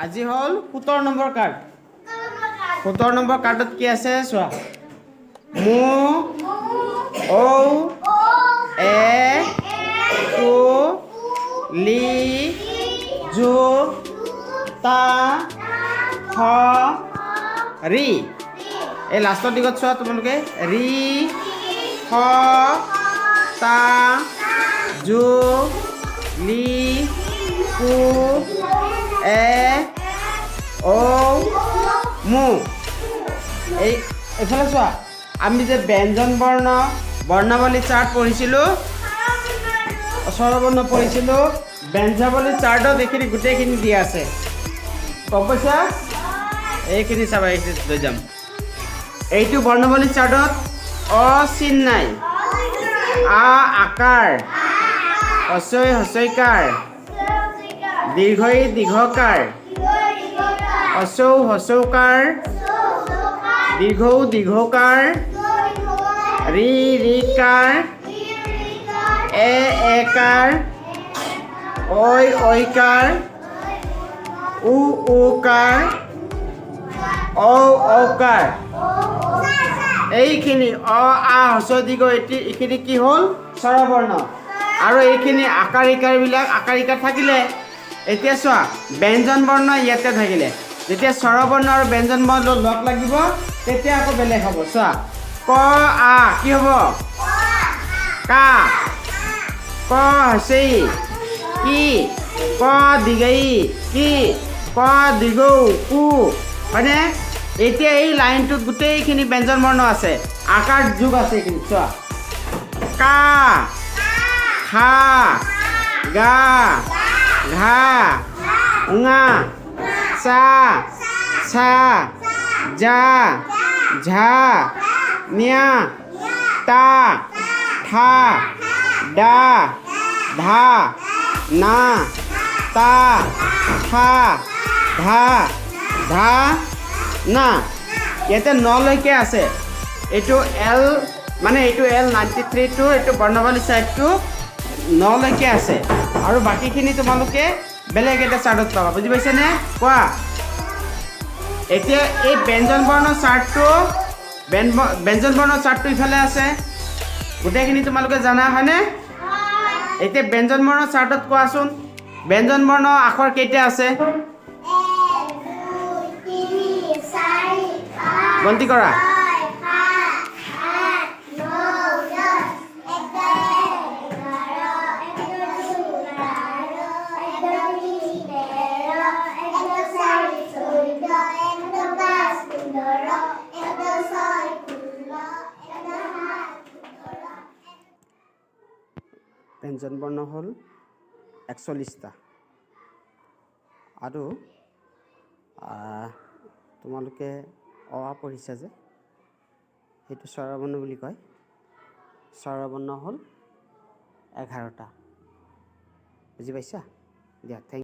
আজি হল 17 number card 17 number কাৰ্ডত কি আছে চোৱা মু ঔ এ কু লি জু তা খ ৰি এই লাষ্টৰ দিগত চোৱা তোমালোকে ৰি খ তা জু লি কু এ ঔ মু এই এফালে চোৱা আমি যে ব্যঞ্জন বৰ্ণ বৰ্ণাৱলী চাৰ্ট পঢ়িছিলোঁ স্বৰবৰ্ণ পঢ়িছিলোঁ ব্যঞ্জাৱলী চাৰ্টত এইখিনি গোটেইখিনি দিয়া আছে গম পাইছা এইখিনি চাবা এইখিনি লৈ যাম এইটো বৰ্ণাৱলী চাৰ্টত অ চিন নাই আ আকাৰ হস্ৰই হস্ৰইকাৰ দীৰ্ঘই দীৰ্ঘকাৰ হস্ৰৌ হস্ৰৌকাৰ দীৰ্ঘৌ দীৰ্ঘৌকাৰ ৰি ৰিকাৰ এ একাৰ ঐ ঐকাৰ উ উকাৰ ঔ ঔকাৰ এইখিনি অ আ হস্ৰ দীৰ্ঘ এইখিনি কি হ'ল স্বৰবৰ্ণ আৰু এইখিনি আকাৰ ইকাৰবিলাক আকাৰ ইকাৰ থাকিলে এতিয়া চোৱা ব্যঞ্জন বৰ্ণ ইয়াতে থাকিলে যেতিয়া স্বৰবৰ্ণ আৰু ব্যঞ্জন বৰ্ণ লগ লাগিব তেতিয়া আকৌ বেলেগ হ'ব চোৱা ক আ কি হ'ব কা ক হস্ৰই কি ক দীৰ্ঘই কি ক দীৰ্ঘৌ কু হয়নে এতিয়া এই লাইনটোত গোটেইখিনি ব্যঞ্জন বৰ্ণ আছে আকাৰ যোগ আছে এইখিনি চোৱা কা খা গা ঘা উঙা চা ছা যা ঝা নিয়া তা থা দা ধা না তা থা ধা ধা না ইয়াতে নলৈকে আছে এইটো এল মানে এইটো L93টো এইটো বৰ্ণাৱলী চাৰ্টটো নলৈকে আছে আৰু বাকীখিনি তোমালোকে বেলেগ এটা চাৰ্টত পাবা বুজি পাইছানে কোৱা এতিয়া এই ব্যঞ্জন বৰ্ণৰ চাৰ্টটো ব্যঞ্জন বৰ্ণৰ চাৰ্টটো ইফালে আছে গোটেইখিনি তোমালোকে জানা হয়নে এতিয়া ব্যঞ্জন বৰ্ণৰ চাৰ্টত কোৱাচোন ব্যঞ্জন বৰ্ণ আখৰ কেইটা আছে গন্তি কৰা ব্যঞ্জন বৰ্ণ হ'ল 41টা আৰু তোমালোকে অ আ পঢ়িছা যে সেইটো স্বৰবৰ্ণ বুলি কয় স্বৰবৰ্ণ হ'ল 11টা বুজি পাইছা দিয়া থেংক